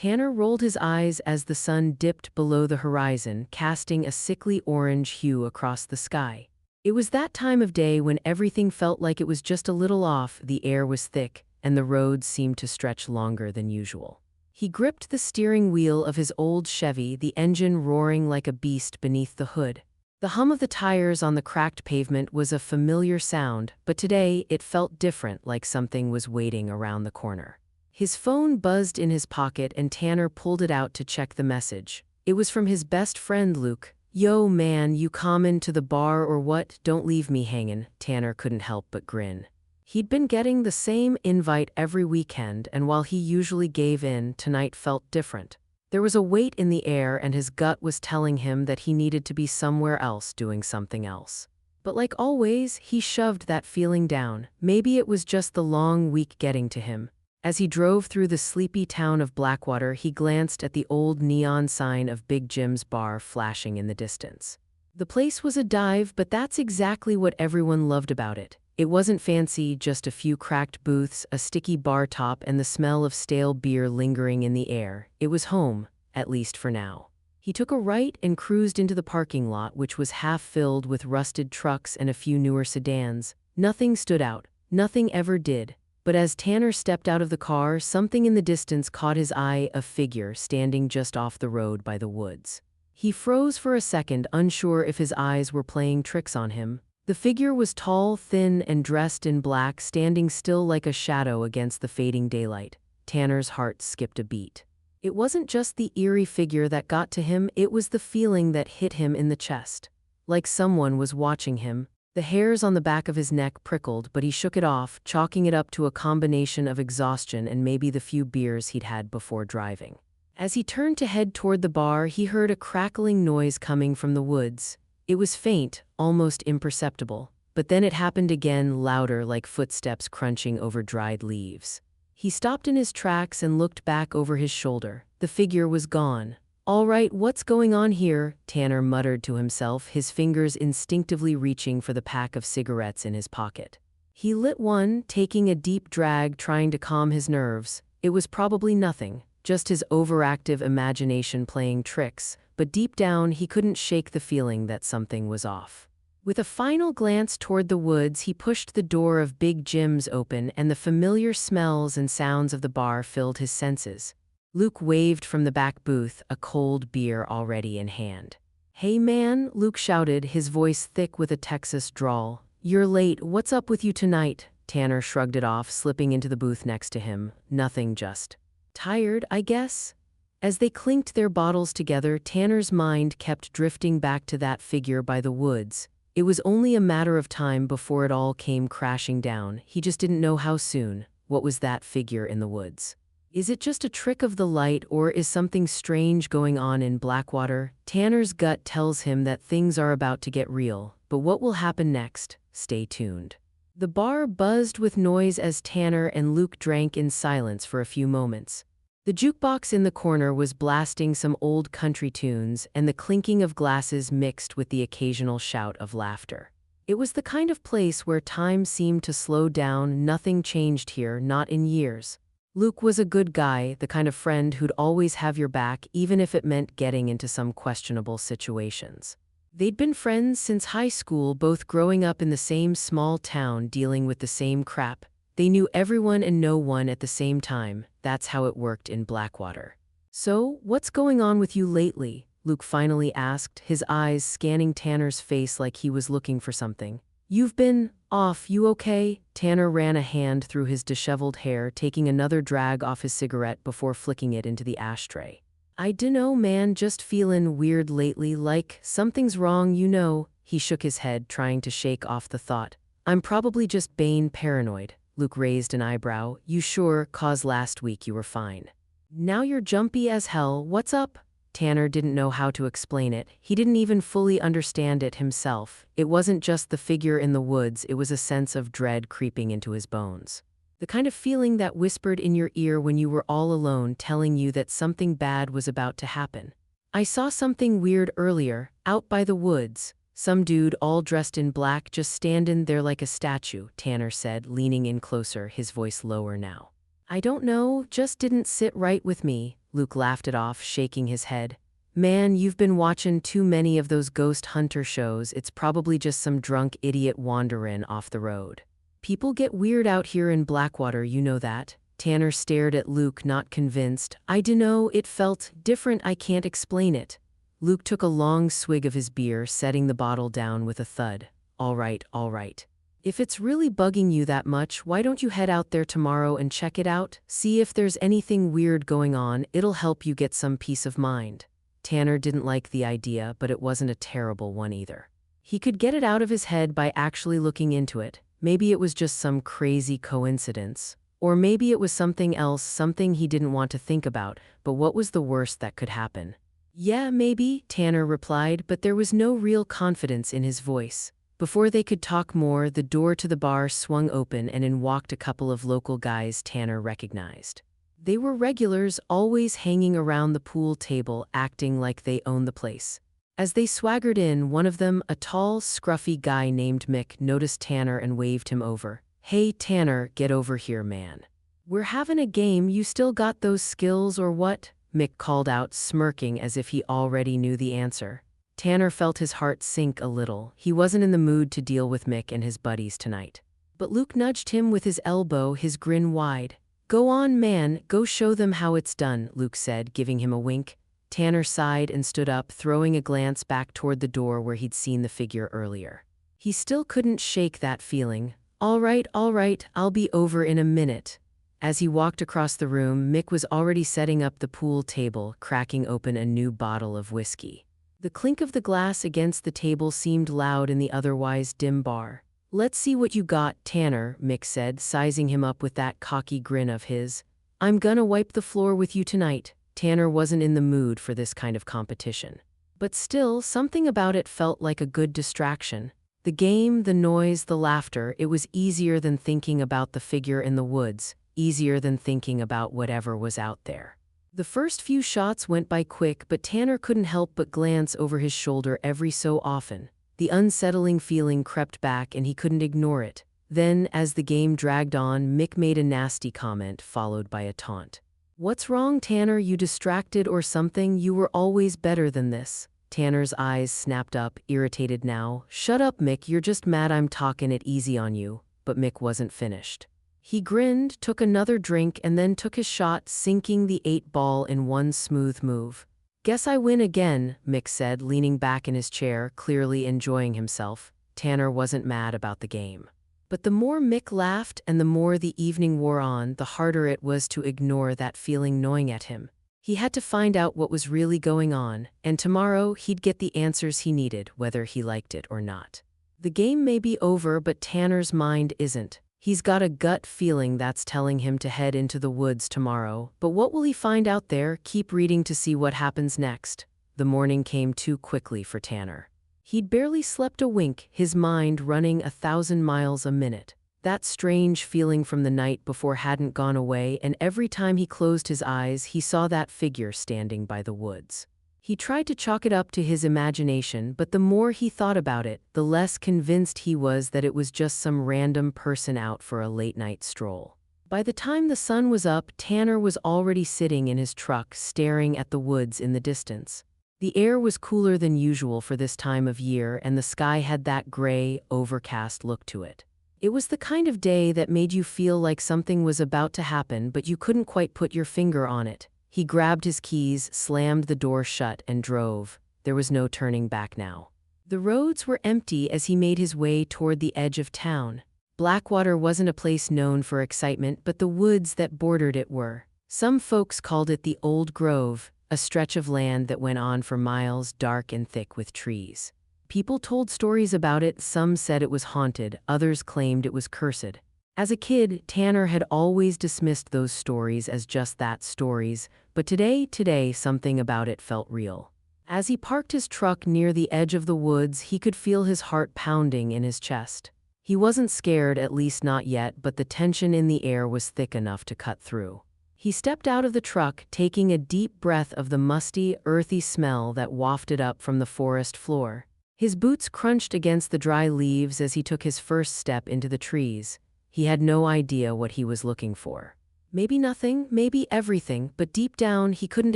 Tanner rolled his eyes as the sun dipped below the horizon, casting a sickly orange hue across the sky. It was that time of day when everything felt like it was just a little off, the air was thick, and the roads seemed to stretch longer than usual. He gripped the steering wheel of his old Chevy, the engine roaring like a beast beneath the hood. The hum of the tires on the cracked pavement was a familiar sound, but today it felt different, like something was waiting around the corner. His phone buzzed in his pocket and Tanner pulled it out to check the message. It was from his best friend Luke. "Yo man, you comin' to the bar or what? Don't leave me hangin'." Tanner couldn't help but grin. He'd been getting the same invite every weekend, and while he usually gave in, tonight felt different. There was a weight in the air and his gut was telling him that he needed to be somewhere else doing something else. But like always, he shoved that feeling down. Maybe it was just the long week getting to him. As he drove through the sleepy town of Blackwater, he glanced at the old neon sign of Big Jim's bar flashing in the distance. The place was a dive, but that's exactly what everyone loved about it. It wasn't fancy, just a few cracked booths, a sticky bar top, and the smell of stale beer lingering in the air. It was home, at least for now. He took a right and cruised into the parking lot, which was half filled with rusted trucks and a few newer sedans. Nothing stood out. Nothing ever did. But as Tanner stepped out of the car, something in the distance caught his eye, a figure standing just off the road by the woods. He froze for a second, unsure if his eyes were playing tricks on him. The figure was tall, thin, and dressed in black, standing still like a shadow against the fading daylight. Tanner's heart skipped a beat. It wasn't just the eerie figure that got to him, it was the feeling that hit him in the chest. Like someone was watching him. The hairs on the back of his neck prickled, but he shook it off, chalking it up to a combination of exhaustion and maybe the few beers he'd had before driving. As he turned to head toward the bar, he heard a crackling noise coming from the woods. It was faint, almost imperceptible, but then it happened again, louder, like footsteps crunching over dried leaves. He stopped in his tracks and looked back over his shoulder. The figure was gone. "All right, what's going on here?" Tanner muttered to himself, his fingers instinctively reaching for the pack of cigarettes in his pocket. He lit one, taking a deep drag, trying to calm his nerves. It was probably nothing, just his overactive imagination playing tricks, but deep down he couldn't shake the feeling that something was off. With a final glance toward the woods, he pushed the door of Big Jim's open and the familiar smells and sounds of the bar filled his senses. Luke waved from the back booth, a cold beer already in hand. "Hey man," Luke shouted, his voice thick with a Texas drawl. "You're late, what's up with you tonight?" Tanner shrugged it off, slipping into the booth next to him. "Nothing, just tired, I guess." As they clinked their bottles together, Tanner's mind kept drifting back to that figure by the woods. It was only a matter of time before it all came crashing down. He just didn't know how soon. What was that figure in the woods? Is it just a trick of the light, or is something strange going on in Blackwater? Tanner's gut tells him that things are about to get real, but what will happen next? Stay tuned. The bar buzzed with noise as Tanner and Luke drank in silence for a few moments. The jukebox in the corner was blasting some old country tunes, and the clinking of glasses mixed with the occasional shout of laughter. It was the kind of place where time seemed to slow down. Nothing changed here, not in years. Luke was a good guy, the kind of friend who'd always have your back, even if it meant getting into some questionable situations. They'd been friends since high school, both growing up in the same small town dealing with the same crap. They knew everyone and no one at the same time. That's how it worked in Blackwater. "So, what's going on with you lately?" Luke finally asked, his eyes scanning Tanner's face like he was looking for something. "You've been off, you okay?" Tanner ran a hand through his disheveled hair, taking another drag off his cigarette before flicking it into the ashtray. "I dunno, man, just feelin' weird lately, like something's wrong, you know." He shook his head, trying to shake off the thought. "I'm probably just Bane paranoid." Luke raised an eyebrow. "You sure? 'Cause last week you were fine. Now you're jumpy as hell. What's up?" Tanner didn't know how to explain it. He didn't even fully understand it himself. It wasn't just the figure in the woods, it was a sense of dread creeping into his bones. The kind of feeling that whispered in your ear when you were all alone, telling you that something bad was about to happen. "I saw something weird earlier, out by the woods. Some dude all dressed in black just standin' there like a statue," Tanner said, leaning in closer, his voice lower now. "I don't know, just didn't sit right with me." Luke laughed it off, shaking his head. Man, you've been watching too many of those ghost hunter shows. It's probably just some drunk idiot wanderin' off the road. People get weird out here in Blackwater, you know that. Tanner stared at Luke, not convinced. I dunno, it felt different, I can't explain it. Luke took a long swig of his beer, setting the bottle down with a thud. All right, all right. If it's really bugging you that much, why don't you head out there tomorrow and check it out? See if there's anything weird going on, it'll help you get some peace of mind. Tanner didn't like the idea, but it wasn't a terrible one either. He could get it out of his head by actually looking into it. Maybe it was just some crazy coincidence. Or maybe it was something else, something he didn't want to think about, but what was the worst that could happen? Yeah, maybe, Tanner replied, but there was no real confidence in his voice. Before they could talk more, the door to the bar swung open and in walked a couple of local guys Tanner recognized. They were regulars, always hanging around the pool table, acting like they owned the place. As they swaggered in, one of them, a tall, scruffy guy named Mick, noticed Tanner and waved him over. Hey Tanner, get over here, man. We're having a game, you still got those skills or what? Mick called out, smirking as if he already knew the answer. Tanner felt his heart sink a little. He wasn't in the mood to deal with Mick and his buddies tonight. But Luke nudged him with his elbow, his grin wide. Go on, man, go show them how it's done, Luke said, giving him a wink. Tanner sighed and stood up, throwing a glance back toward the door where he'd seen the figure earlier. He still couldn't shake that feeling. All right, I'll be over in a minute. As he walked across the room, Mick was already setting up the pool table, cracking open a new bottle of whiskey. The clink of the glass against the table seemed loud in the otherwise dim bar. Let's see what you got, Tanner, Mick said, sizing him up with that cocky grin of his. I'm gonna wipe the floor with you tonight. Tanner wasn't in the mood for this kind of competition. But still, something about it felt like a good distraction. The game, the noise, the laughter, it was easier than thinking about the figure in the woods, easier than thinking about whatever was out there. The first few shots went by quick, but Tanner couldn't help but glance over his shoulder every so often. The unsettling feeling crept back and he couldn't ignore it. Then, as the game dragged on, Mick made a nasty comment, followed by a taunt. What's wrong, Tanner? You distracted or something? You were always better than this. Tanner's eyes snapped up, irritated now. Shut up, Mick, you're just mad I'm talking it easy on you. But Mick wasn't finished. He grinned, took another drink, and then took his shot, sinking the 8-ball in one smooth move. Guess I win again, Mick said, leaning back in his chair, clearly enjoying himself. Tanner wasn't mad about the game. But the more Mick laughed and the more the evening wore on, the harder it was to ignore that feeling gnawing at him. He had to find out what was really going on, and tomorrow he'd get the answers he needed, whether he liked it or not. The game may be over, but Tanner's mind isn't. He's got a gut feeling that's telling him to head into the woods tomorrow, but what will he find out there? Keep reading to see what happens next. The morning came too quickly for Tanner. He'd barely slept a wink, his mind running 1,000 miles a minute. That strange feeling from the night before hadn't gone away, and every time he closed his eyes, he saw that figure standing by the woods. He tried to chalk it up to his imagination, but the more he thought about it, the less convinced he was that it was just some random person out for a late-night stroll. By the time the sun was up, Tanner was already sitting in his truck, staring at the woods in the distance. The air was cooler than usual for this time of year, and the sky had that gray, overcast look to it. It was the kind of day that made you feel like something was about to happen, but you couldn't quite put your finger on it. He grabbed his keys, slammed the door shut, and drove. There was no turning back now. The roads were empty as he made his way toward the edge of town. Blackwater wasn't a place known for excitement, but the woods that bordered it were. Some folks called it the Old Grove, a stretch of land that went on for miles, dark and thick with trees. People told stories about it, some said it was haunted, others claimed it was cursed. As a kid, Tanner had always dismissed those stories as just that, stories, but today something about it felt real. As he parked his truck near the edge of the woods, he could feel his heart pounding in his chest. He wasn't scared, at least not yet, but the tension in the air was thick enough to cut through. He stepped out of the truck, taking a deep breath of the musty, earthy smell that wafted up from the forest floor. His boots crunched against the dry leaves as he took his first step into the trees. He had no idea what he was looking for. Maybe nothing, maybe everything, but deep down he couldn't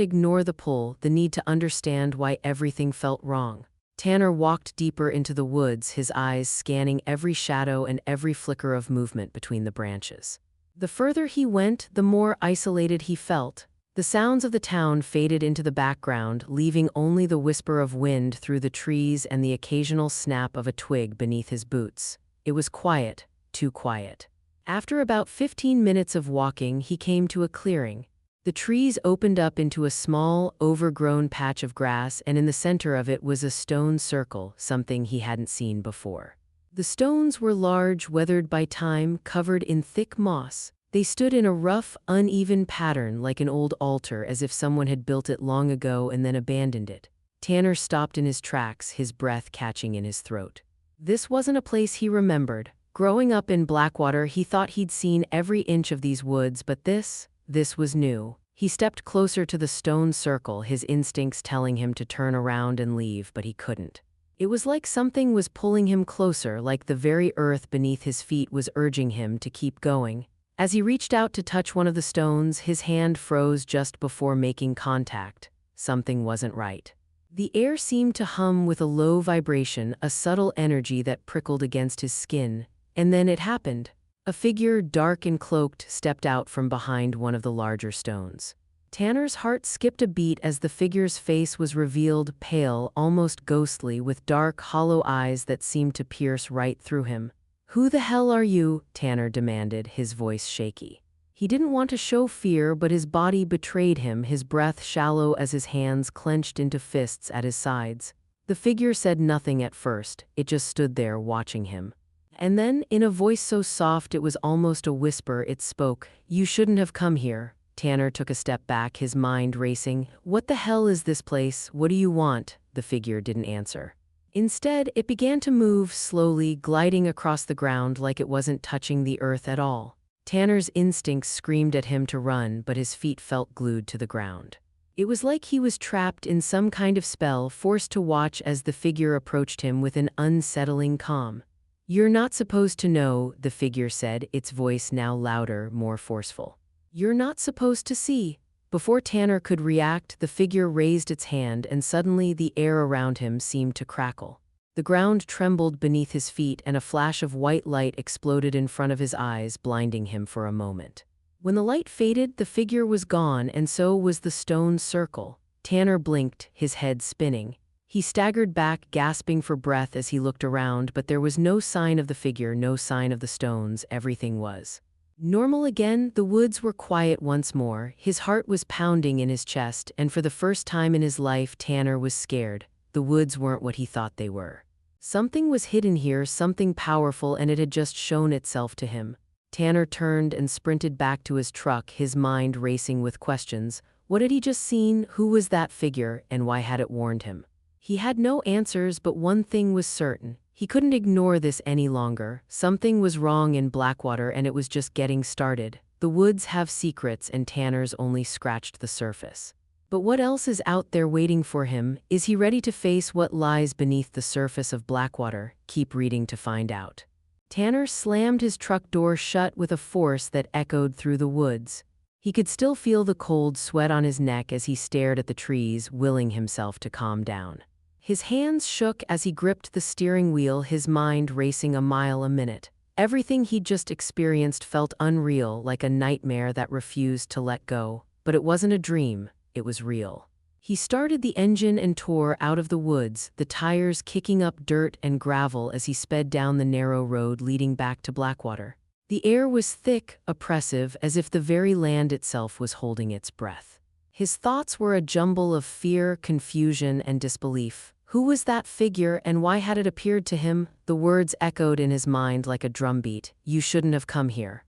ignore the pull, the need to understand why everything felt wrong. Tanner walked deeper into the woods, his eyes scanning every shadow and every flicker of movement between the branches. The further he went, the more isolated he felt. The sounds of the town faded into the background, leaving only the whisper of wind through the trees and the occasional snap of a twig beneath his boots. It was quiet, too quiet. After about 15 minutes of walking, he came to a clearing. The trees opened up into a small, overgrown patch of grass, and in the center of it was a stone circle, something he hadn't seen before. The stones were large, weathered by time, covered in thick moss. They stood in a rough, uneven pattern like an old altar, as if someone had built it long ago and then abandoned it. Tanner stopped in his tracks, his breath catching in his throat. This wasn't a place he remembered. Growing up in Blackwater, he thought he'd seen every inch of these woods, but this was new. He stepped closer to the stone circle, his instincts telling him to turn around and leave, but he couldn't. It was like something was pulling him closer, like the very earth beneath his feet was urging him to keep going. As he reached out to touch one of the stones, his hand froze just before making contact. Something wasn't right. The air seemed to hum with a low vibration, a subtle energy that prickled against his skin. And then it happened. A figure, dark and cloaked, stepped out from behind one of the larger stones. Tanner's heart skipped a beat as the figure's face was revealed, pale, almost ghostly, with dark, hollow eyes that seemed to pierce right through him. "Who the hell are you?" Tanner demanded, his voice shaky. He didn't want to show fear, but his body betrayed him, his breath shallow as his hands clenched into fists at his sides. The figure said nothing at first, it just stood there watching him. And then, in a voice so soft it was almost a whisper, it spoke. "You shouldn't have come here." Tanner took a step back, his mind racing. "What the hell is this place? What do you want?" The figure didn't answer. Instead, it began to move slowly, gliding across the ground like it wasn't touching the earth at all. Tanner's instincts screamed at him to run, but his feet felt glued to the ground. It was like he was trapped in some kind of spell, forced to watch as the figure approached him with an unsettling calm. "You're not supposed to know," the figure said, its voice now louder, more forceful. "You're not supposed to see." Before Tanner could react, the figure raised its hand, and suddenly the air around him seemed to crackle. The ground trembled beneath his feet, and a flash of white light exploded in front of his eyes, blinding him for a moment. When the light faded, the figure was gone, and so was the stone circle. Tanner blinked, his head spinning. He staggered back, gasping for breath as he looked around, but there was no sign of the figure, no sign of the stones. Everything was normal again. The woods were quiet once more. His heart was pounding in his chest, and for the first time in his life, Tanner was scared. The woods weren't what he thought they were. Something was hidden here, something powerful, and it had just shown itself to him. Tanner turned and sprinted back to his truck, his mind racing with questions. What had he just seen? Who was that figure, and why had it warned him? He had no answers, but one thing was certain. He couldn't ignore this any longer. Something was wrong in Blackwater, and it was just getting started. The woods have secrets, and Tanner's only scratched the surface. But what else is out there waiting for him? Is he ready to face what lies beneath the surface of Blackwater? Keep reading to find out. Tanner slammed his truck door shut with a force that echoed through the woods. He could still feel the cold sweat on his neck as he stared at the trees, willing himself to calm down. His hands shook as he gripped the steering wheel, his mind racing a mile a minute. Everything he'd just experienced felt unreal, like a nightmare that refused to let go. But it wasn't a dream, it was real. He started the engine and tore out of the woods, the tires kicking up dirt and gravel as he sped down the narrow road leading back to Blackwater. The air was thick, oppressive, as if the very land itself was holding its breath. His thoughts were a jumble of fear, confusion, and disbelief. Who was that figure, and why had it appeared to him? The words echoed in his mind like a drumbeat. "You shouldn't have come here."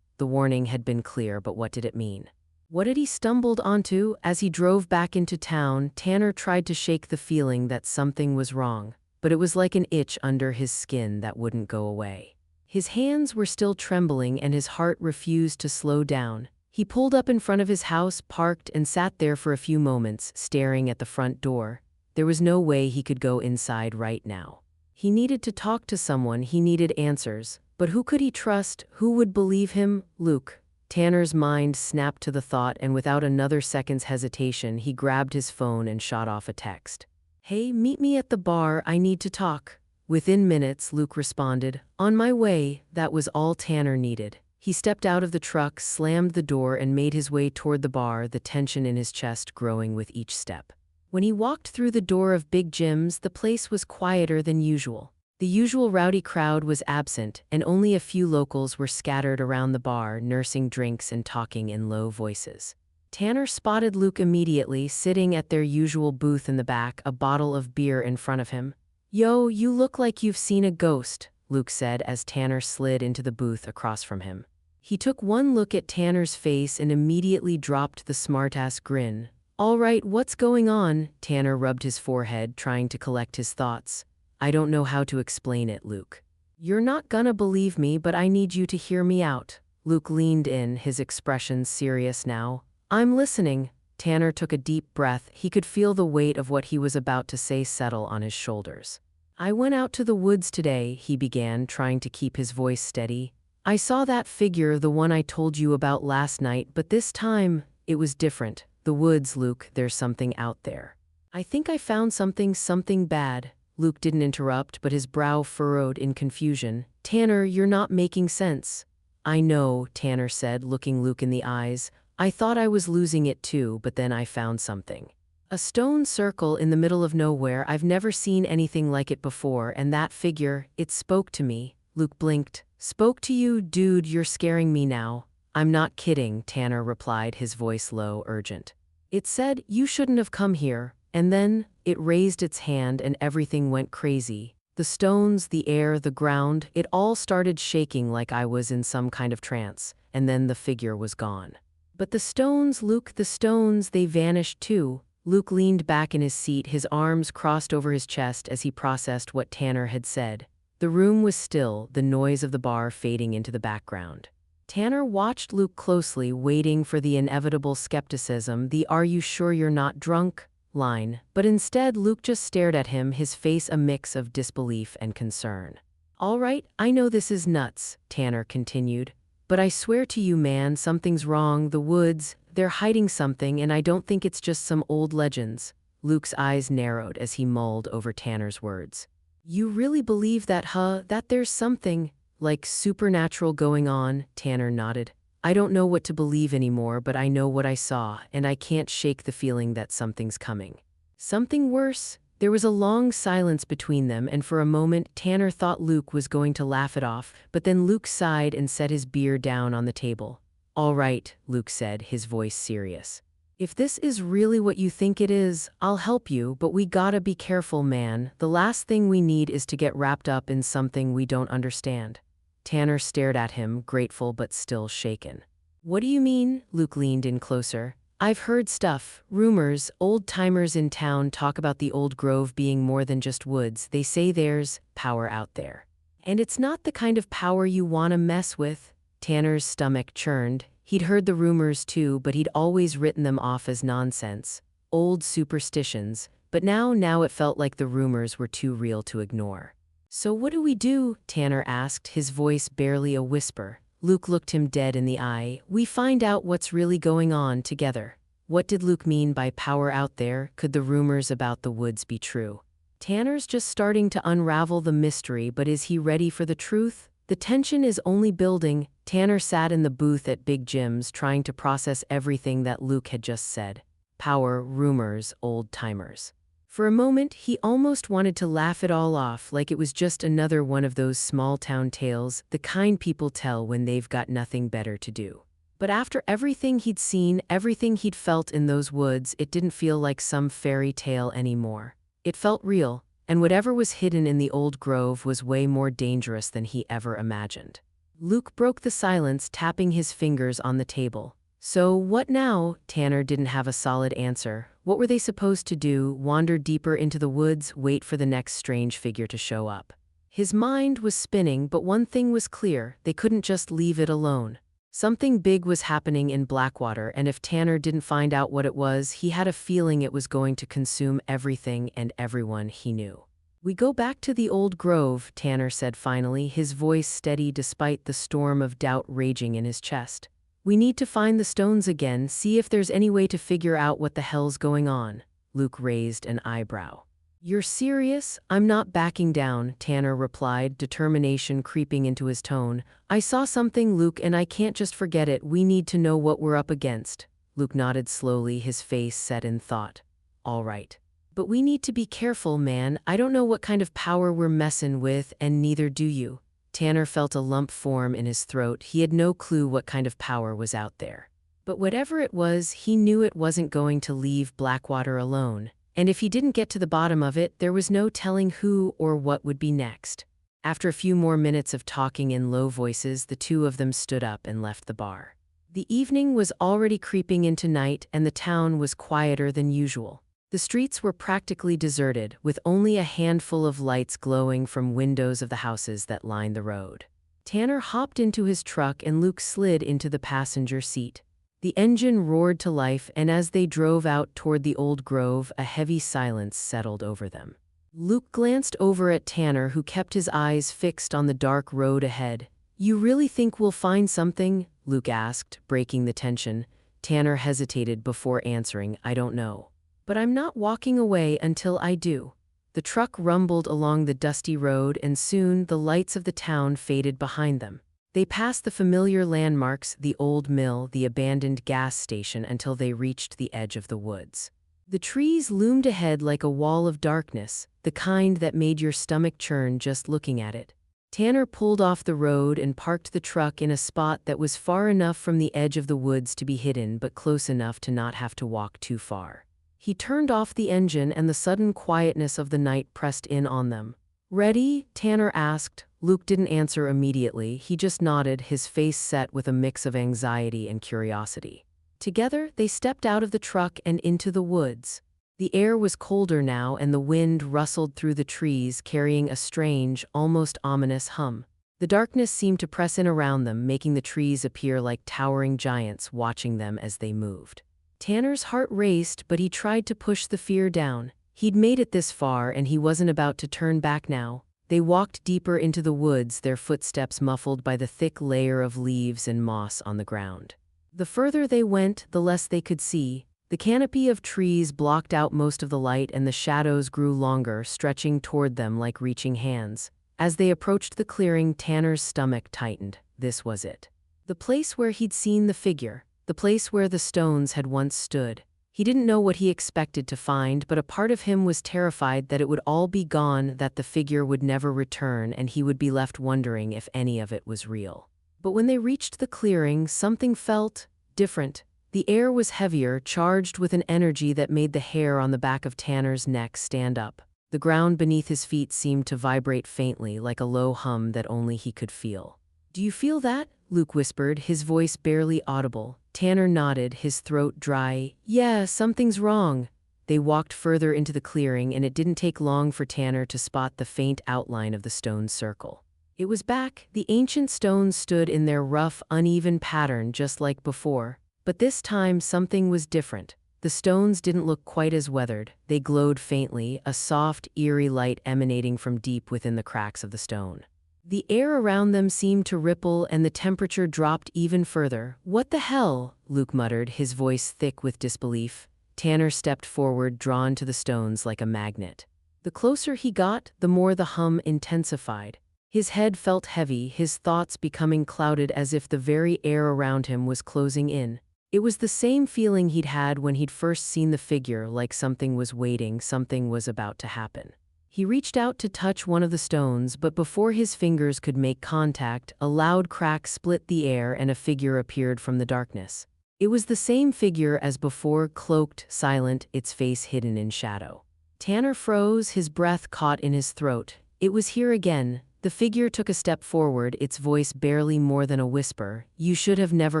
The warning had been clear, but what did it mean? What had he stumbled onto? As he drove back into town, Tanner tried to shake the feeling that something was wrong, but it was like an itch under his skin that wouldn't go away. His hands were still trembling, and his heart refused to slow down. He pulled up in front of his house, parked, and sat there for a few moments, staring at the front door. There was no way he could go inside right now. He needed to talk to someone, he needed answers. But who could he trust? Who would believe him? Luke. Tanner's mind snapped to the thought, and without another second's hesitation, he grabbed his phone and shot off a text. "Hey, meet me at the bar, I need to talk." Within minutes, Luke responded, "On my way." That was all Tanner needed. He stepped out of the truck, slammed the door, and made his way toward the bar, the tension in his chest growing with each step. When he walked through the door of Big Jim's, the place was quieter than usual. The usual rowdy crowd was absent, and only a few locals were scattered around the bar, nursing drinks and talking in low voices. Tanner spotted Luke immediately, sitting at their usual booth in the back, a bottle of beer in front of him. "Yo, you look like you've seen a ghost," Luke said as Tanner slid into the booth across from him. He took one look at Tanner's face and immediately dropped the smartass grin. "All right, what's going on?" Tanner rubbed his forehead, trying to collect his thoughts. "I don't know how to explain it, Luke. You're not gonna believe me, but I need you to hear me out." Luke leaned in, his expression serious now. "I'm listening." Tanner took a deep breath. He could feel the weight of what he was about to say settle on his shoulders. "I went out to the woods today," he began, trying to keep his voice steady. "I saw that figure, the one I told you about last night, but this time, it was different. The woods, Luke, there's something out there. I think I found something bad." Luke didn't interrupt, but his brow furrowed in confusion. "Tanner, you're not making sense." "I know," Tanner said, looking Luke in the eyes. "I thought I was losing it too, but then I found something. A stone circle in the middle of nowhere. I've never seen anything like it before, and that figure, it spoke to me." Luke blinked. "Spoke to you? Dude, you're scaring me now." "I'm not kidding," Tanner replied, his voice low, urgent. "It said, you shouldn't have come here." And then, it raised its hand and everything went crazy. The stones, the air, the ground, it all started shaking like I was in some kind of trance, and then the figure was gone. "But the stones, Luke, the stones, they vanished too." Luke leaned back in his seat, his arms crossed over his chest as he processed what Tanner had said. The room was still, the noise of the bar fading into the background. Tanner watched Luke closely, waiting for the inevitable skepticism, the "are you sure you're not drunk?" line, but instead Luke just stared at him, his face a mix of disbelief and concern. "All right, I know this is nuts," Tanner continued, "but I swear to you, man, something's wrong. The woods, they're hiding something, and I don't think it's just some old legends." Luke's eyes narrowed as he mulled over Tanner's words. "You really believe that, huh? That there's something, like, supernatural going on?" Tanner nodded. "I don't know what to believe anymore, but I know what I saw, and I can't shake the feeling that something's coming." "Something worse?" There was a long silence between them, and for a moment Tanner thought Luke was going to laugh it off, but then Luke sighed and set his beer down on the table. "All right," Luke said, his voice serious. "If this is really what you think it is, I'll help you, but we gotta be careful, man. The last thing we need is to get wrapped up in something we don't understand." Tanner stared at him, grateful but still shaken. "What do you mean?" Luke leaned in closer. "I've heard stuff, rumors, old-timers in town talk about the old grove being more than just woods. They say there's power out there. And it's not the kind of power you want to mess with." Tanner's stomach churned. He'd heard the rumors too, but he'd always written them off as nonsense, old superstitions, but now it felt like the rumors were too real to ignore. "So what do we do?" Tanner asked, his voice barely a whisper. Luke looked him dead in the eye. "We find out what's really going on together." What did Luke mean by power out there? Could the rumors about the woods be true? Tanner's just starting to unravel the mystery, but is he ready for the truth? The tension is only building. Tanner sat in the booth at Big Jim's, trying to process everything that Luke had just said. Power, rumors, old-timers. For a moment, he almost wanted to laugh it all off, like it was just another one of those small-town tales, the kind people tell when they've got nothing better to do. But after everything he'd seen, everything he'd felt in those woods, it didn't feel like some fairy tale anymore. It felt real, and whatever was hidden in the old grove was way more dangerous than he ever imagined. Luke broke the silence, tapping his fingers on the table. "So what now?" Tanner didn't have a solid answer. What were they supposed to do? Wander deeper into the woods, wait for the next strange figure to show up? His mind was spinning, but one thing was clear: they couldn't just leave it alone. Something big was happening in Blackwater, and if Tanner didn't find out what it was, he had a feeling it was going to consume everything and everyone he knew. "We go back to the old grove," Tanner said finally, his voice steady despite the storm of doubt raging in his chest. We need to find the stones again, see if there's any way to figure out what the hell's going on. Luke raised an eyebrow. You're serious? I'm not backing down, Tanner replied, determination creeping into his tone. I saw something, Luke, and I can't just forget it. We need to know what we're up against. Luke nodded slowly, his face set in thought. All right. But we need to be careful, man. I don't know what kind of power we're messin' with, and neither do you. Tanner felt a lump form in his throat. He had no clue what kind of power was out there. But whatever it was, he knew it wasn't going to leave Blackwater alone. And if he didn't get to the bottom of it, there was no telling who or what would be next. After a few more minutes of talking in low voices, the two of them stood up and left the bar. The evening was already creeping into night, and the town was quieter than usual. The streets were practically deserted, with only a handful of lights glowing from windows of the houses that lined the road. Tanner hopped into his truck and Luke slid into the passenger seat. The engine roared to life, and as they drove out toward the old grove, a heavy silence settled over them. Luke glanced over at Tanner, who kept his eyes fixed on the dark road ahead. You really think we'll find something? Luke asked, breaking the tension. Tanner hesitated before answering, I don't know. But I'm not walking away until I do. The truck rumbled along the dusty road, and soon the lights of the town faded behind them. They passed the familiar landmarks, the old mill, the abandoned gas station, until they reached the edge of the woods. The trees loomed ahead like a wall of darkness, the kind that made your stomach churn just looking at it. Tanner pulled off the road and parked the truck in a spot that was far enough from the edge of the woods to be hidden, but close enough to not have to walk too far. He turned off the engine, and the sudden quietness of the night pressed in on them. Ready? Tanner asked. Luke didn't answer immediately. He just nodded, his face set with a mix of anxiety and curiosity. Together, they stepped out of the truck and into the woods. The air was colder now, and the wind rustled through the trees, carrying a strange, almost ominous hum. The darkness seemed to press in around them, making the trees appear like towering giants watching them as they moved. Tanner's heart raced, but he tried to push the fear down. He'd made it this far, and he wasn't about to turn back now. They walked deeper into the woods, their footsteps muffled by the thick layer of leaves and moss on the ground. The further they went, the less they could see. The canopy of trees blocked out most of the light, and the shadows grew longer, stretching toward them like reaching hands. As they approached the clearing, Tanner's stomach tightened. This was it. The place where he'd seen the figure. The place where the stones had once stood. He didn't know what he expected to find, but a part of him was terrified that it would all be gone, that the figure would never return, and he would be left wondering if any of it was real. But when they reached the clearing, something felt different. The air was heavier, charged with an energy that made the hair on the back of Tanner's neck stand up. The ground beneath his feet seemed to vibrate faintly, like a low hum that only he could feel. Do you feel that? Luke whispered, his voice barely audible. Tanner nodded, his throat dry. Yeah, something's wrong. They walked further into the clearing, and it didn't take long for Tanner to spot the faint outline of the stone circle. It was back. The ancient stones stood in their rough, uneven pattern just like before. But this time something was different. The stones didn't look quite as weathered. They glowed faintly, a soft, eerie light emanating from deep within the cracks of the stone. The air around them seemed to ripple, and the temperature dropped even further. What the hell? Luke muttered, his voice thick with disbelief. Tanner stepped forward, drawn to the stones like a magnet. The closer he got, the more the hum intensified. His head felt heavy, his thoughts becoming clouded as if the very air around him was closing in. It was the same feeling he'd had when he'd first seen the figure, like something was waiting, something was about to happen. He reached out to touch one of the stones, but before his fingers could make contact, a loud crack split the air and a figure appeared from the darkness. It was the same figure as before, cloaked, silent, its face hidden in shadow. Tanner froze, his breath caught in his throat. It was here again. The figure took a step forward, its voice barely more than a whisper. You should have never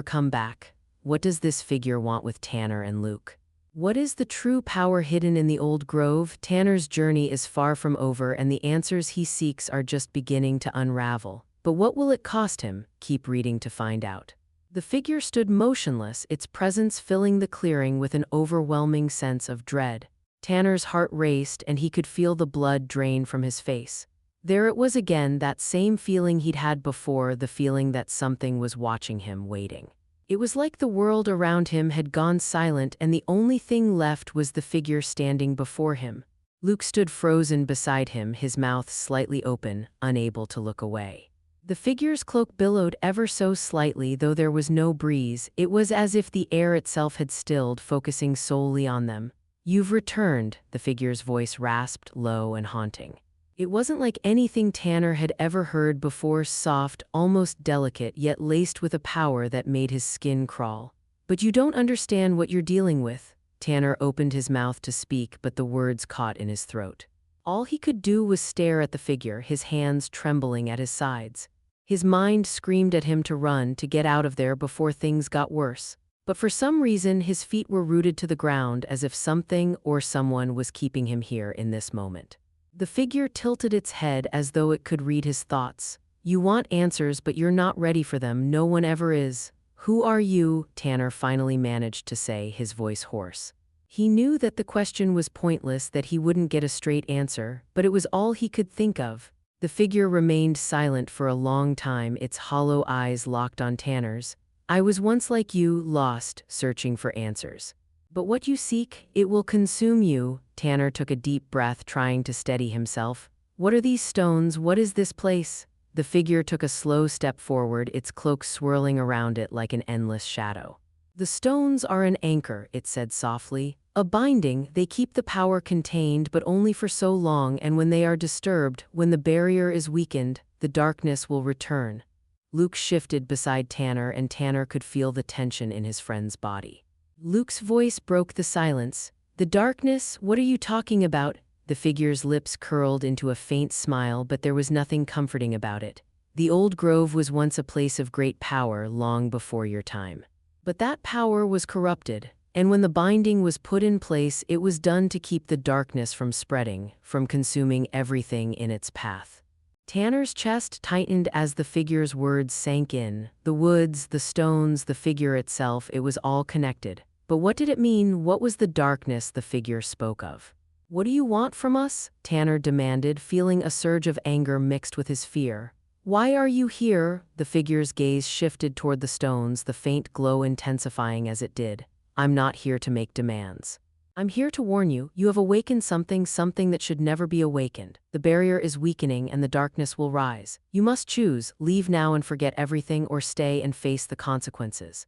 come back. What does this figure want with Tanner and Luke? What is the true power hidden in the old grove? Tanner's journey is far from over, and the answers he seeks are just beginning to unravel. But what will it cost him? Keep reading to find out. The figure stood motionless, its presence filling the clearing with an overwhelming sense of dread. Tanner's heart raced, and he could feel the blood drain from his face. There it was again, that same feeling he'd had before, the feeling that something was watching him, waiting. It was like the world around him had gone silent and the only thing left was the figure standing before him. Luke stood frozen beside him, his mouth slightly open, unable to look away. The figure's cloak billowed ever so slightly, though there was no breeze. It was as if the air itself had stilled, focusing solely on them. "You've returned," the figure's voice rasped, low and haunting. It wasn't like anything Tanner had ever heard before, soft, almost delicate, yet laced with a power that made his skin crawl. "But you don't understand what you're dealing with." Tanner opened his mouth to speak, but the words caught in his throat. All he could do was stare at the figure, his hands trembling at his sides. His mind screamed at him to run, to get out of there before things got worse. But for some reason, his feet were rooted to the ground, as if something or someone was keeping him here in this moment. The figure tilted its head as though it could read his thoughts. "You want answers, but you're not ready for them. No one ever is." "Who are you?" Tanner finally managed to say, his voice hoarse. He knew that the question was pointless, that he wouldn't get a straight answer, but it was all he could think of. The figure remained silent for a long time, its hollow eyes locked on Tanner's. "I was once like you, lost, searching for answers. But what you seek, it will consume you." Tanner took a deep breath, trying to steady himself. "What are these stones? What is this place?" The figure took a slow step forward, its cloak swirling around it like an endless shadow. "The stones are an anchor," it said softly. "A binding. They keep the power contained, but only for so long, and when they are disturbed, when the barrier is weakened, the darkness will return." Luke shifted beside Tanner, and Tanner could feel the tension in his friend's body. Luke's voice broke the silence. "The darkness? What are you talking about?" The figure's lips curled into a faint smile, but there was nothing comforting about it. "The old grove was once a place of great power, long before your time. But that power was corrupted, and when the binding was put in place, it was done to keep the darkness from spreading, from consuming everything in its path." Tanner's chest tightened as the figure's words sank in. The woods, the stones, the figure itself, it was all connected. But what did it mean? What was the darkness the figure spoke of? "What do you want from us?" Tanner demanded, feeling a surge of anger mixed with his fear. "Why are you here?" The figure's gaze shifted toward the stones, the faint glow intensifying as it did. "I'm not here to make demands. I'm here to warn you. You have awakened something that should never be awakened. The barrier is weakening and the darkness will rise. You must choose, leave now and forget everything, or stay and face the consequences."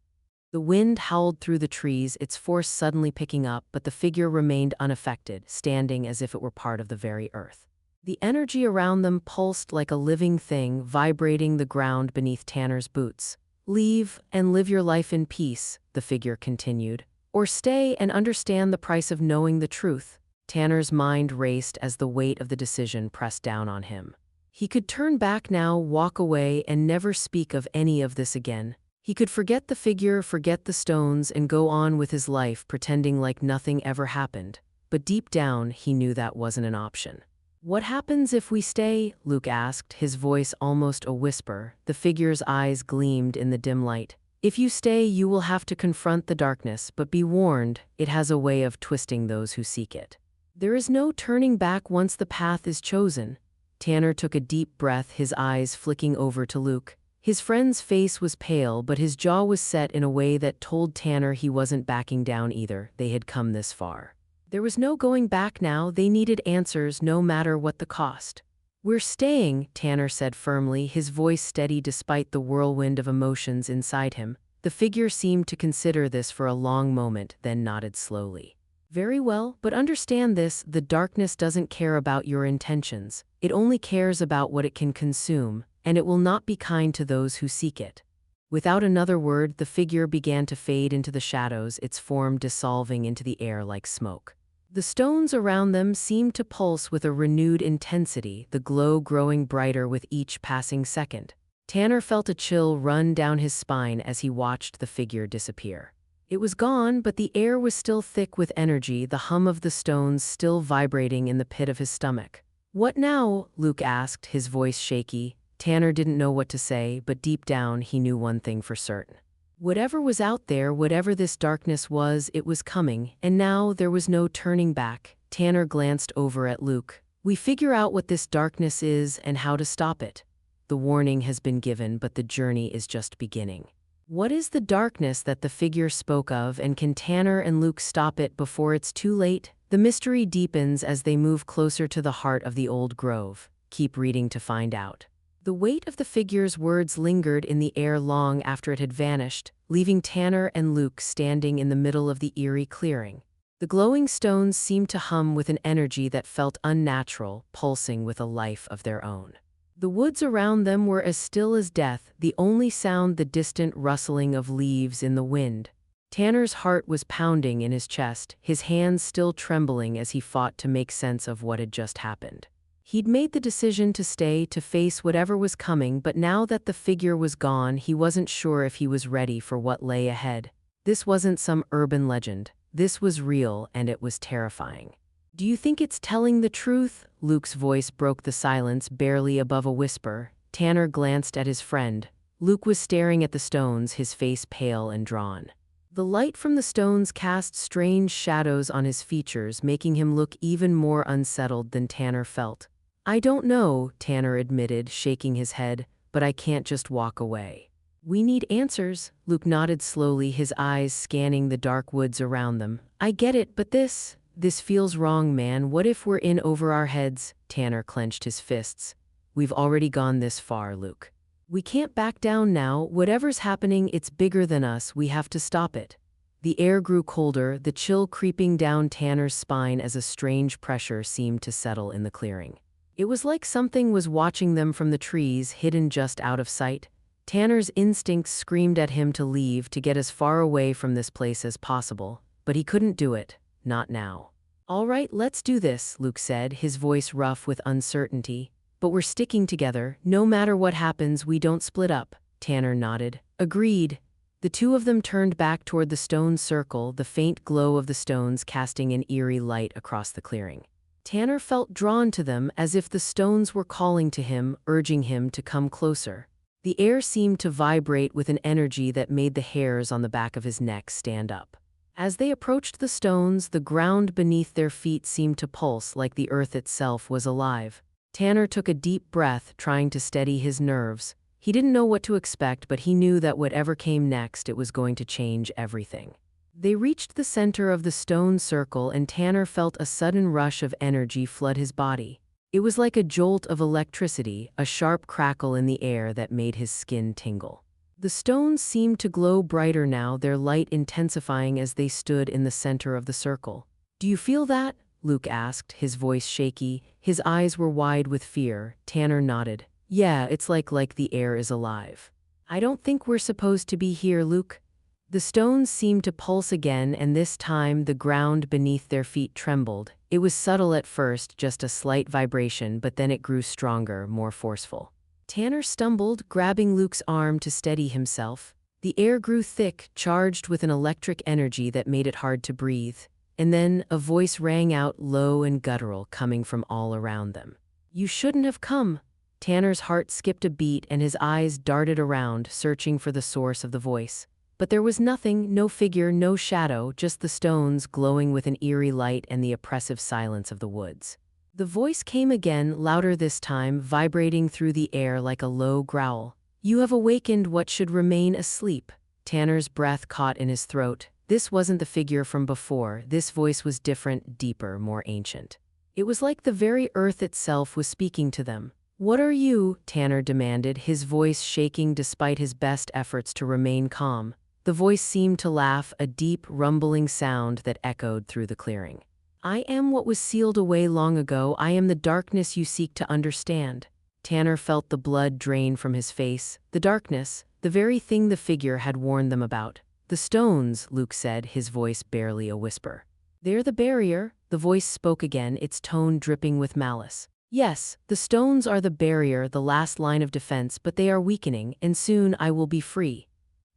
The wind howled through the trees, its force suddenly picking up, but the figure remained unaffected, standing as if it were part of the very earth. The energy around them pulsed like a living thing, vibrating the ground beneath Tanner's boots. "Leave, and live your life in peace," the figure continued. "Or stay and understand the price of knowing the truth." Tanner's mind raced as the weight of the decision pressed down on him. He could turn back now, walk away, and never speak of any of this again. He could forget the figure, forget the stones, and go on with his life, pretending like nothing ever happened. But deep down, he knew that wasn't an option. "What happens if we stay?" Luke asked, his voice almost a whisper. The figure's eyes gleamed in the dim light. "If you stay, you will have to confront the darkness, but be warned, it has a way of twisting those who seek it. There is no turning back once the path is chosen." Tanner took a deep breath, his eyes flicking over to Luke. His friend's face was pale, but his jaw was set in a way that told Tanner he wasn't backing down either. They had come this far. There was no going back now. They needed answers, no matter what the cost. "We're staying," Tanner said firmly, his voice steady despite the whirlwind of emotions inside him. The figure seemed to consider this for a long moment, then nodded slowly. "Very well, but understand this, the darkness doesn't care about your intentions. It only cares about what it can consume, and it will not be kind to those who seek it." Without another word, the figure began to fade into the shadows, its form dissolving into the air like smoke. The stones around them seemed to pulse with a renewed intensity, the glow growing brighter with each passing second. Tanner felt a chill run down his spine as he watched the figure disappear. It was gone, but the air was still thick with energy, the hum of the stones still vibrating in the pit of his stomach. "What now?" Luke asked, his voice shaky. Tanner didn't know what to say, but deep down he knew one thing for certain. Whatever was out there, whatever this darkness was, it was coming, and now there was no turning back. Tanner glanced over at Luke. "We figure out what this darkness is and how to stop it. The warning has been given, but the journey is just beginning." What is the darkness that the figure spoke of, and can Tanner and Luke stop it before it's too late? The mystery deepens as they move closer to the heart of the old grove. Keep reading to find out. The weight of the figure's words lingered in the air long after it had vanished, leaving Tanner and Luke standing in the middle of the eerie clearing. The glowing stones seemed to hum with an energy that felt unnatural, pulsing with a life of their own. The woods around them were as still as death, the only sound the distant rustling of leaves in the wind. Tanner's heart was pounding in his chest, his hands still trembling as he fought to make sense of what had just happened. He'd made the decision to stay, to face whatever was coming, but now that the figure was gone, he wasn't sure if he was ready for what lay ahead. This wasn't some urban legend. This was real, and it was terrifying. "Do you think it's telling the truth?" Luke's voice broke the silence, barely above a whisper. Tanner glanced at his friend. Luke was staring at the stones, his face pale and drawn. The light from the stones cast strange shadows on his features, making him look even more unsettled than Tanner felt. "I don't know," Tanner admitted, shaking his head, "but I can't just walk away." "We need answers." Luke nodded slowly, his eyes scanning the dark woods around them. "I get it, but this feels wrong, man. What if we're in over our heads?" Tanner clenched his fists. "We've already gone this far, Luke. We can't back down now. Whatever's happening, it's bigger than us. We have to stop it." The air grew colder, the chill creeping down Tanner's spine as a strange pressure seemed to settle in the clearing. It was like something was watching them from the trees, hidden just out of sight. Tanner's instincts screamed at him to leave, to get as far away from this place as possible, but he couldn't do it. Not now. "All right, let's do this," Luke said, his voice rough with uncertainty. "But we're sticking together. No matter what happens, we don't split up." Tanner nodded. "Agreed." The two of them turned back toward the stone circle, the faint glow of the stones casting an eerie light across the clearing. Tanner felt drawn to them, as if the stones were calling to him, urging him to come closer. The air seemed to vibrate with an energy that made the hairs on the back of his neck stand up. As they approached the stones, the ground beneath their feet seemed to pulse like the earth itself was alive. Tanner took a deep breath, trying to steady his nerves. He didn't know what to expect, but he knew that whatever came next, it was going to change everything. They reached the center of the stone circle, and Tanner felt a sudden rush of energy flood his body. It was like a jolt of electricity, a sharp crackle in the air that made his skin tingle. The stones seemed to glow brighter now, their light intensifying as they stood in the center of the circle. "Do you feel that?" Luke asked, his voice shaky. His eyes were wide with fear. Tanner nodded. "Yeah, it's like the air is alive." "I don't think we're supposed to be here, Luke." The stones seemed to pulse again, and this time the ground beneath their feet trembled. It was subtle at first, just a slight vibration, but then it grew stronger, more forceful. Tanner stumbled, grabbing Luke's arm to steady himself. The air grew thick, charged with an electric energy that made it hard to breathe. And then a voice rang out, low and guttural, coming from all around them. "You shouldn't have come." Tanner's heart skipped a beat and his eyes darted around, searching for the source of the voice. But there was nothing, no figure, no shadow, just the stones glowing with an eerie light and the oppressive silence of the woods. The voice came again, louder this time, vibrating through the air like a low growl. "You have awakened what should remain asleep." Tanner's breath caught in his throat. This wasn't the figure from before. This voice was different, deeper, more ancient. It was like the very earth itself was speaking to them. "What are you?" Tanner demanded, his voice shaking despite his best efforts to remain calm. The voice seemed to laugh, a deep, rumbling sound that echoed through the clearing. "I am what was sealed away long ago. I am the darkness you seek to understand." Tanner felt the blood drain from his face. The darkness, the very thing the figure had warned them about. "The stones," Luke said, his voice barely a whisper. "They're the barrier." The voice spoke again, its tone dripping with malice. "Yes, the stones are the barrier, the last line of defense, but they are weakening, and soon I will be free."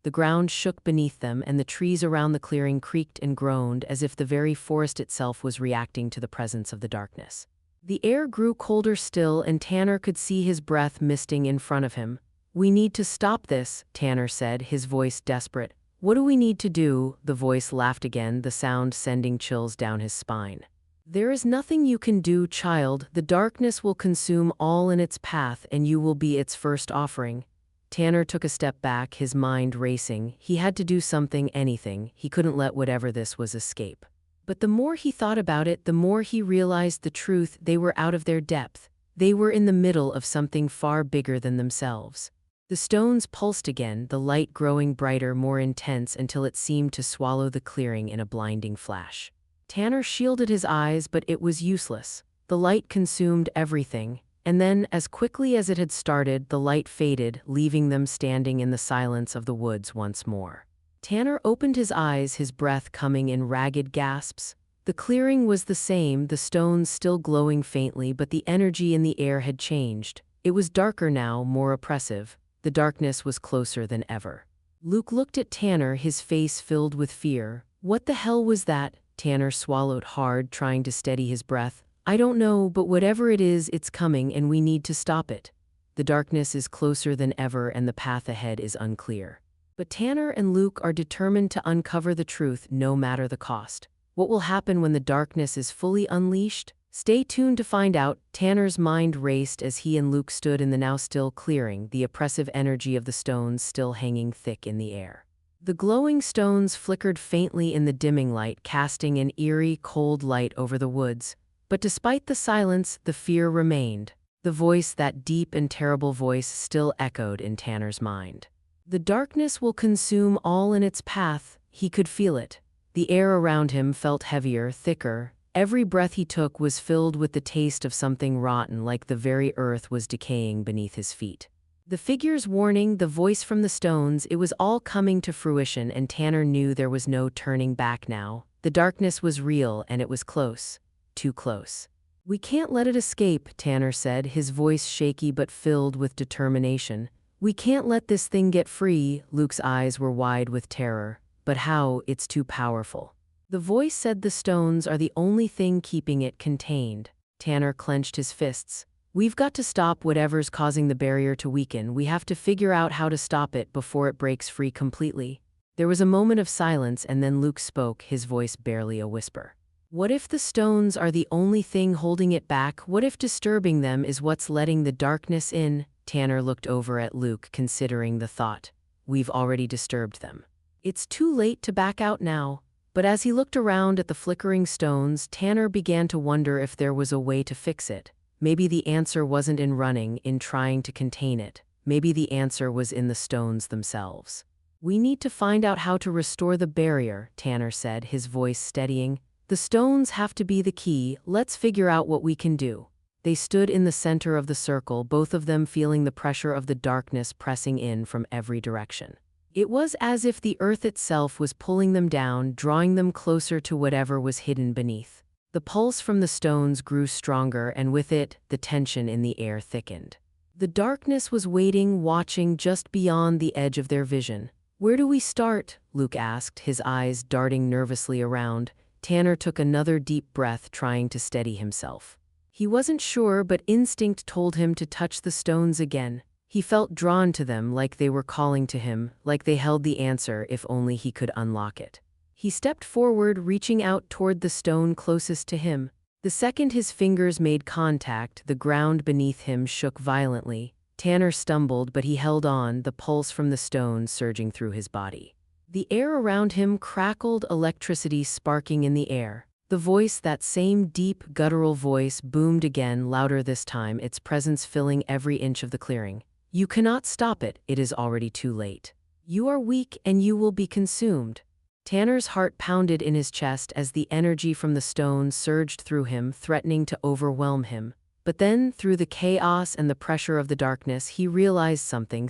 The ground shook beneath them, and the trees around the clearing creaked and groaned as if the very forest itself was reacting to the presence of the darkness. The air grew colder still, and Tanner could see his breath misting in front of him. "We need to stop this," Tanner said, his voice desperate. "What do we need to do?" The voice laughed again, the sound sending chills down his spine. "There is nothing you can do, child. The darkness will consume all in its path, and you will be its first offering." Tanner took a step back, his mind racing. He had to do something, anything. He couldn't let whatever this was escape. But the more he thought about it, the more he realized the truth. They were out of their depth. They were in the middle of something far bigger than themselves. The stones pulsed again, the light growing brighter, more intense, until it seemed to swallow the clearing in a blinding flash. Tanner shielded his eyes, but it was useless. The light consumed everything, and then, as quickly as it had started, the light faded, leaving them standing in the silence of the woods once more. Tanner opened his eyes, his breath coming in ragged gasps. The clearing was the same, the stones still glowing faintly, but the energy in the air had changed. It was darker now, more oppressive. The darkness was closer than ever. Luke looked at Tanner, his face filled with fear. What the hell was that? Tanner swallowed hard, trying to steady his breath. I don't know, but whatever it is, it's coming and we need to stop it. The darkness is closer than ever and the path ahead is unclear. But Tanner and Luke are determined to uncover the truth, no matter the cost. What will happen when the darkness is fully unleashed? Stay tuned to find out. Tanner's mind raced as he and Luke stood in the now still clearing, the oppressive energy of the stones still hanging thick in the air. The glowing stones flickered faintly in the dimming light, casting an eerie, cold light over the woods. But despite the silence, the fear remained. The voice, that deep and terrible voice, still echoed in Tanner's mind. The darkness will consume all in its path. He could feel it. The air around him felt heavier, thicker. Every breath he took was filled with the taste of something rotten, like the very earth was decaying beneath his feet. The figure's warning, the voice from the stones, it was all coming to fruition, and Tanner knew there was no turning back now. The darkness was real, and it was close. Too close. We can't let it escape, Tanner said, his voice shaky but filled with determination. We can't let this thing get free. Luke's eyes were wide with terror. But how? It's too powerful. The voice said the stones are the only thing keeping it contained. Tanner clenched his fists. We've got to stop whatever's causing the barrier to weaken. We have to figure out how to stop it before it breaks free completely. There was a moment of silence, and then Luke spoke, his voice barely a whisper. What if the stones are the only thing holding it back? What if disturbing them is what's letting the darkness in? Tanner looked over at Luke, considering the thought. We've already disturbed them. It's too late to back out now. But as he looked around at the flickering stones, Tanner began to wonder if there was a way to fix it. Maybe the answer wasn't in running, in trying to contain it. Maybe the answer was in the stones themselves. We need to find out how to restore the barrier, Tanner said, his voice steadying. The stones have to be the key. Let's figure out what we can do. They stood in the center of the circle, both of them feeling the pressure of the darkness pressing in from every direction. It was as if the earth itself was pulling them down, drawing them closer to whatever was hidden beneath. The pulse from the stones grew stronger, and with it, the tension in the air thickened. The darkness was waiting, watching just beyond the edge of their vision. Where do we start? Luke asked, his eyes darting nervously around. Tanner took another deep breath, trying to steady himself. He wasn't sure, but instinct told him to touch the stones again. He felt drawn to them, like they were calling to him, like they held the answer if only he could unlock it. He stepped forward, reaching out toward the stone closest to him. The second his fingers made contact, the ground beneath him shook violently. Tanner stumbled, but he held on, the pulse from the stone surging through his body. The air around him crackled, electricity sparking in the air. The voice, that same deep, guttural voice, boomed again, louder this time, its presence filling every inch of the clearing. You cannot stop it, it is already too late. You are weak and you will be consumed. Tanner's heart pounded in his chest as the energy from the stone surged through him, threatening to overwhelm him. But then, through the chaos and the pressure of the darkness, he realized something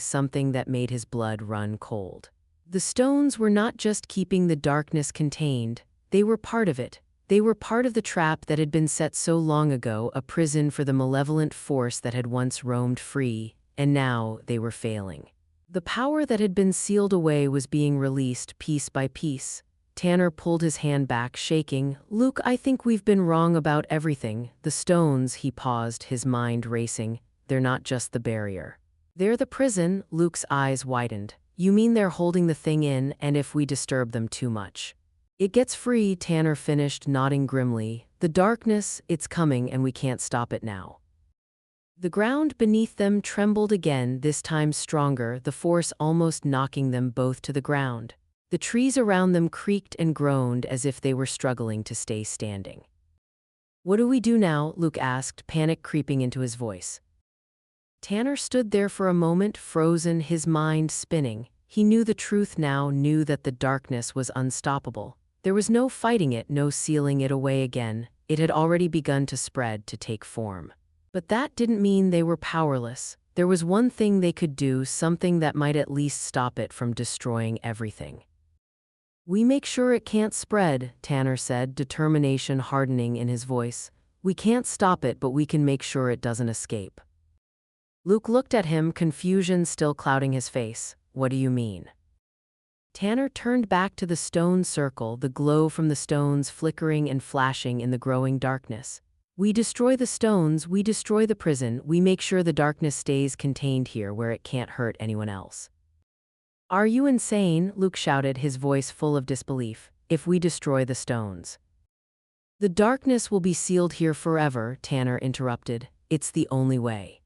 that made his blood run cold. The stones were not just keeping the darkness contained, they were part of it. They were part of the trap that had been set so long ago, a prison for the malevolent force that had once roamed free, and now they were failing. The power that had been sealed away was being released piece by piece. Tanner pulled his hand back, shaking. Luke, I think we've been wrong about everything. The stones, he paused, his mind racing. They're not just the barrier. They're the prison. Luke's eyes widened. You mean they're holding the thing in, and if we disturb them too much? It gets free, Tanner finished, nodding grimly. The darkness, it's coming and we can't stop it now. The ground beneath them trembled again, this time stronger, the force almost knocking them both to the ground. The trees around them creaked and groaned as if they were struggling to stay standing. "What do we do now?" Luke asked, panic creeping into his voice. Tanner stood there for a moment, frozen, his mind spinning. He knew the truth now, knew that the darkness was unstoppable. There was no fighting it, no sealing it away again. It had already begun to spread, to take form. But that didn't mean they were powerless. There was one thing they could do, something that might at least stop it from destroying everything. "We make sure it can't spread," Tanner said, determination hardening in his voice. "We can't stop it, but we can make sure it doesn't escape." Luke looked at him, confusion still clouding his face. "What do you mean?" Tanner turned back to the stone circle, the glow from the stones flickering and flashing in the growing darkness. "We destroy the stones, we destroy the prison, we make sure the darkness stays contained here where it can't hurt anyone else." "Are you insane?" Luke shouted, his voice full of disbelief. "If we destroy the stones, the darkness will be sealed here forever," Tanner interrupted. "It's the only way."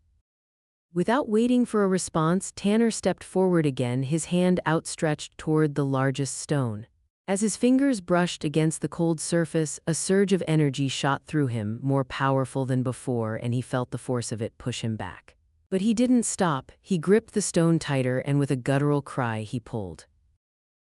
Without waiting for a response, Tanner stepped forward again, his hand outstretched toward the largest stone. As his fingers brushed against the cold surface, a surge of energy shot through him, more powerful than before, and he felt the force of it push him back. But he didn't stop. He gripped the stone tighter, and with a guttural cry he pulled.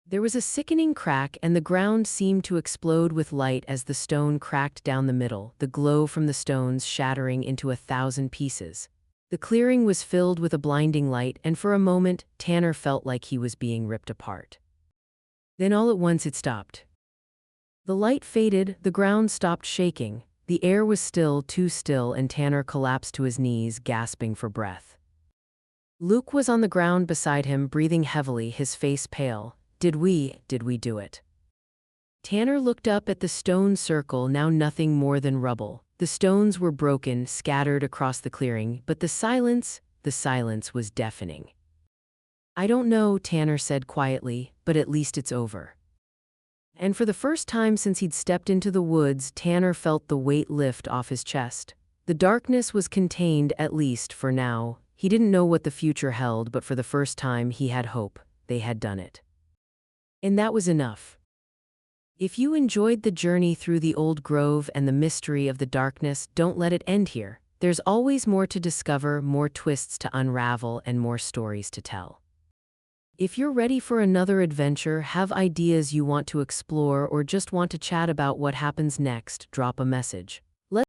There was a sickening crack, and the ground seemed to explode with light as the stone cracked down the middle, the glow from the stones shattering into 1,000 pieces. The clearing was filled with a blinding light, and for a moment, Tanner felt like he was being ripped apart. Then all at once it stopped. The light faded, the ground stopped shaking. The air was still, too still, and Tanner collapsed to his knees, gasping for breath. Luke was on the ground beside him, breathing heavily, his face pale. Did we do it?" Tanner looked up at the stone circle, now nothing more than rubble. The stones were broken, scattered across the clearing, but the silence was deafening. "I don't know," Tanner said quietly, "but at least it's over." And for the first time since he'd stepped into the woods, Tanner felt the weight lift off his chest. The darkness was contained, at least for now. He didn't know what the future held, but for the first time he had hope. They had done it. And that was enough. If you enjoyed the journey through the old grove and the mystery of the darkness, don't let it end here. There's always more to discover, more twists to unravel, and more stories to tell. If you're ready for another adventure, have ideas you want to explore, or just want to chat about what happens next, drop a message.